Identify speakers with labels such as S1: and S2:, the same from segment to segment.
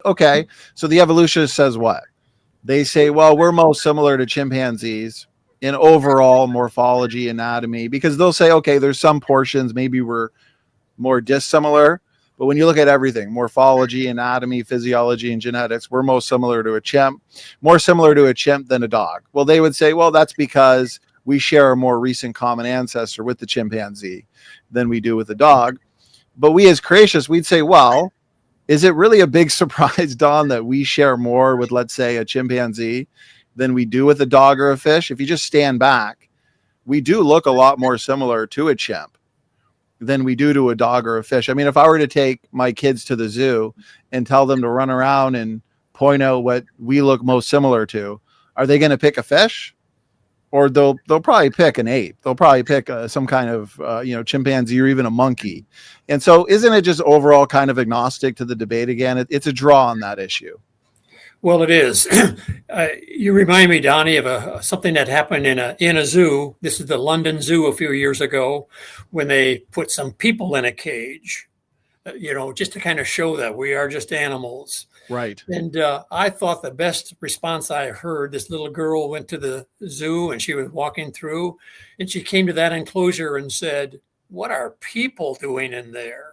S1: Okay, so the evolutionist says what? They say, well, we're most similar to chimpanzees in overall morphology, anatomy, because they'll say, okay, there's some portions maybe we're more dissimilar. But when you look at everything, morphology, anatomy, physiology, and genetics, we're most similar to a chimp, more similar to a chimp than a dog. Well, they would say, well, that's because we share a more recent common ancestor with the chimpanzee than we do with the dog. But we as creationists, we'd say, well, is it really a big surprise, Don, that we share more with, let's say, a chimpanzee than we do with a dog or a fish? If you just stand back, we do look a lot more similar to a chimp than we do to a dog or a fish. I mean, if I were to take my kids to the zoo and tell them to run around and point out what we look most similar to, are they going to pick a fish? Or they'll probably pick an ape. They'll probably pick some kind of chimpanzee or even a monkey. And so, isn't it just overall kind of agnostic to the debate again? It's a draw on that issue.
S2: Well, it is. You remind me, Donnie, of something that happened in a zoo. This is the London Zoo a few years ago, when they put some people in a cage, just to kind of show that we are just animals.
S1: Right.
S2: And I thought the best response I heard, this little girl went to the zoo and she was walking through, and she came to that enclosure and said, "What are people doing in there?"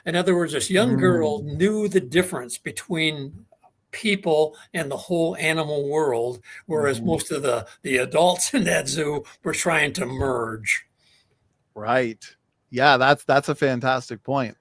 S2: In other words, this young girl knew the difference between people and the whole animal world, whereas most of the adults in that zoo were trying to merge.
S1: Right. Yeah, that's a fantastic point.